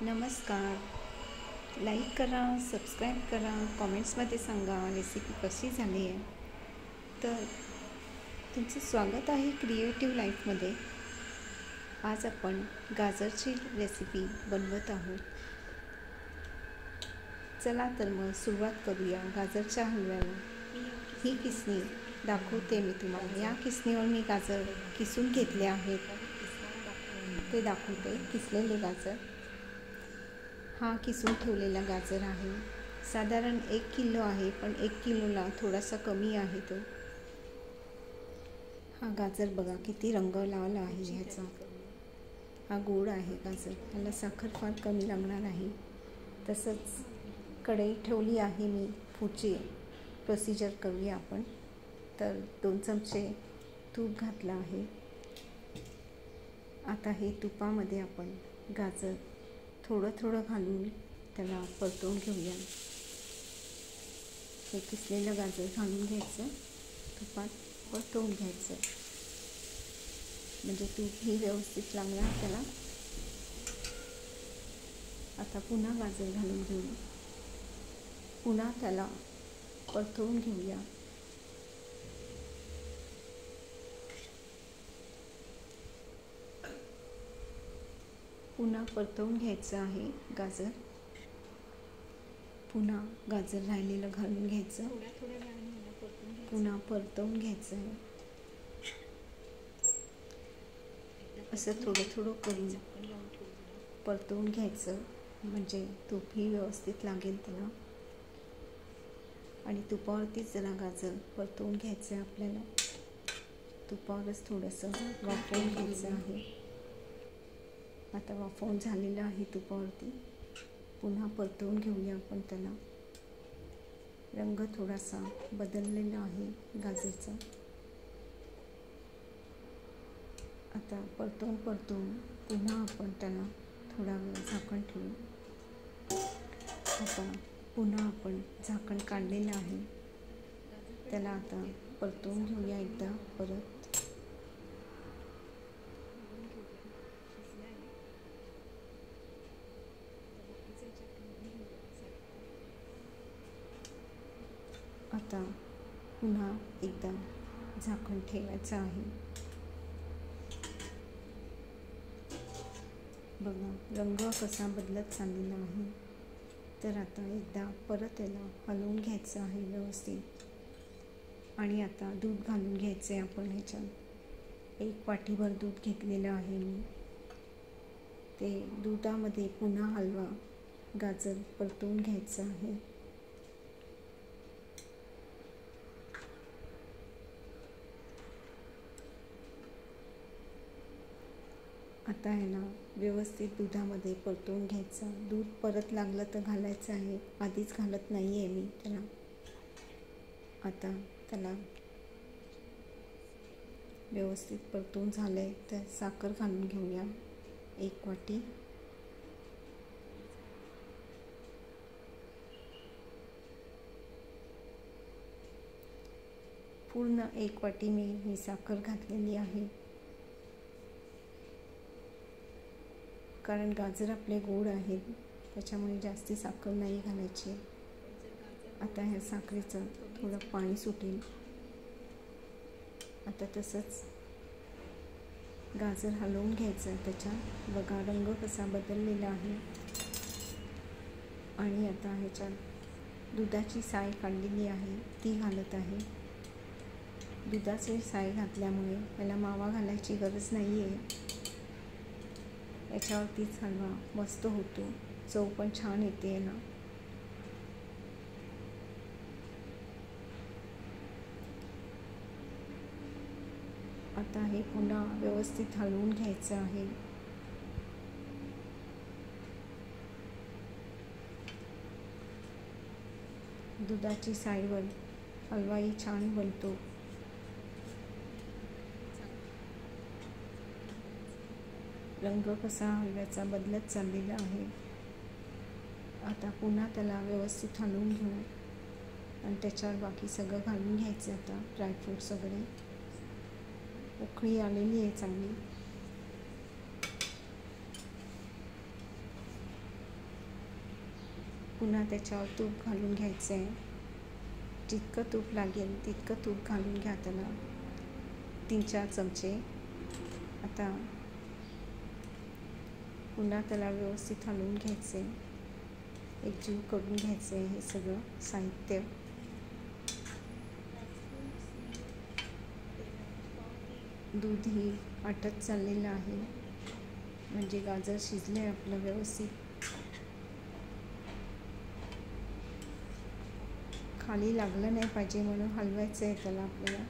नमस्कार. लाईक करा, सबस्क्राईब करा, कॉमेंट्समध्ये सांगा रेसिपी कशी झाली आहे. तर तुमचं स्वागत आहे क्रिएटिव्ह लाईफमध्ये. आज आपण गाजरची रेसिपी बनवत आहोत. चला तर मग सुरुवात करूया गाजरच्या हलव्याला. ही किसणी दाखवते मी तुम्हाला. या किसणीवर मी गाजर किसून घेतले आहेत, ते दाखवते. किसलेले गाजर, हा किसून ठेवलेला गाजर आहे. साधारण 1 किलो आहे, पण 1 किलोला थोडासा कमी आहे तो. हा गाजर बघा किती रंग लावला आहे ह्याचा. हा गोड आहे गाजर, त्याला साखर फार कमी लागणार आहे. तसंच कढई ठेवली आहे मी. पुढची प्रोसिजर करूया आपण. तर 2 चमचे तूप घातलं आहे. आता हे तुपामध्ये आपण गाजर थोडं थोडं घालून त्याला परतवून घेऊया. हे किसलेलं गाजर घालून घ्यायचं, तुपात परतवून घ्यायचं, म्हणजे तूप ही व्यवस्थित लागणार त्याला. आता पुन्हा गाजर घालून घेऊ, पुन्हा त्याला परतवून घेऊया. पुन्हा परतवून घ्यायचं आहे गाजर. पुन्हा गाजर राहिलेलं घालून घ्यायचं, पुन्हा परतवून घ्यायचं आहे. असं थोडं थोडं करून परतवून घ्यायचं, म्हणजे तूपही व्यवस्थित लागेल त्याला. आणि तुपावरतीच जरा गाजर परतवून घ्यायचं आहे आपल्याला. तुपावरच थोडंसं वाफवून घ्यायचं आहे. आता वाफवून झालेलं आहे तुपावरती. पुन्हा परतवून घेऊया आपण त्याला. रंग थोडासा बदललेला आहे गाजरचा. आता परतवून पुन्हा आपण त्याला थोडा वेळ झाकण ठेवू. आता पुन्हा आपण झाकण काढलेलं आहे, त्याला आता परतवून घेऊया एकदा परत. आता पुन्हा एकदा झाकण ठेवायचं आहे. बघा रंग कसा बदलत चाललेला आहे. तर आता एकदा परत याला हलवून घ्यायचं आहे व्यवस्थित. आणि आता दूध घालून घ्यायचं आहे आपण ह्याच्यात. 1 वाटीभर दूध घेतलेलं आहे मी. ते दुधामध्ये पुन्हा हलवा गाजर परतवून घ्यायचं आहे. आता ह्याला व्यवस्थित दुधामध्ये परतवून घ्यायचं. दूध परत लागलं तर घालायचं आहे, आधीच घालत नाही आहे मी त्याला. आता त्याला व्यवस्थित परतवून झालं आहे, तर साखर घालून घेऊया 1 वाटी. पूर्ण 1 वाटी मी साखर घातलेली आहे, कारण गाजर आपले गोड आहेत, त्याच्यामुळे जास्ती साखर नाही घालायची. आता ह्या साखरेचं थोडं पाणी सुटेल. आता तसंच गाजर हलवून घ्यायचं त्याच्यात. बघा रंग कसा बदललेला आहे. आणि आता ह्याच्यात दुधाची साय काढलेली आहे, ती घालत आहे. दुधाची साय घातल्यामुळे याला मावा घालायची गरज नाही आहे. याच्यावरतीच हलवा मस्त होतो, चव पण छान येते याला. आता हे पुन्हा व्यवस्थित हलवून घ्यायचं आहे. दुधाची सायवर हलवाही छान बनतो. रंग कसा हलव्याचा बदलत चाललेला आहे. आता पुन्हा त्याला व्यवस्थित हलवून घेऊ आणि त्याच्यावर बाकी सगळं घालून घ्यायचं. आता ड्रायफ्रूट्स वगैरे. उकळी आलेली आहे चांगली. पुन्हा त्याच्यावर तूप घालून घ्यायचं आहे. जितकं तूप लागेल तितकं तूप घालून घ्या त्याला, 3-4 चमचे. आता पुन्हा त्याला व्यवस्थित हलवून घ्यायचे, एकजीव करून घ्यायचे हे सगळं साहित्य. दूधही आटत चाललेलं आहे, म्हणजे गाजर शिजले आपलं व्यवस्थित. खाली लागलं नाही पाहिजे म्हणून हलवायचं आहे त्याला आपल्याला.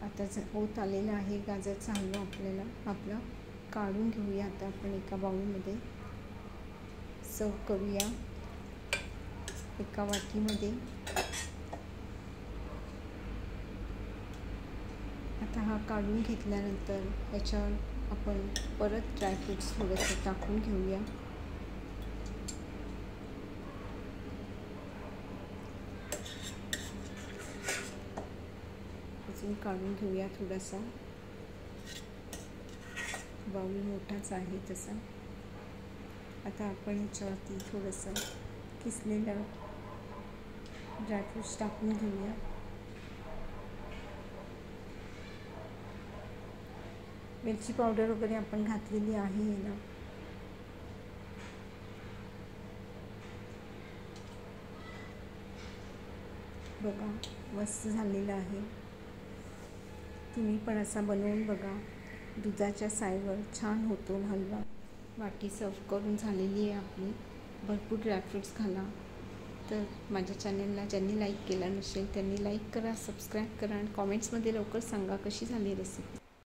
आता होत आलेलं आहे गाजरचा हलवा आपला काढून घेऊया. आता आपण एका बाउलमध्ये सर्व करूया, एका वाटीमध्ये. आता हा काढून घेतल्यानंतर याच्यावर आपण परत ड्रायफ्रूट्स थोडंसं टाकून घेऊया. अजून काढून घेऊया थोडासा, बाउल मोठाच आहे तसा. आता आपण याच्यावरती थोडंसं किसलेलं ड्रायफ्रूट्स टाकून घेऊया. वेलची पावडर वगैरे आपण घातलेली आहे ना. बघा मस्त झालेलं आहे. तुम्ही पण असा बनवून बघा. दुधाच्या सायवर छान होतो हलवा. वाटी सर्व करून झालेली आहे आपली. भरपूर ड्रायफ्रूट्स घाला. तर माझ्या चॅनलला ज्यांनी लाईक केलं नसेल त्यांनी लाईक करा, सबस्क्राईब करा आणि कॉमेंट्समध्ये लवकर सांगा कशी झाली रेसिपी.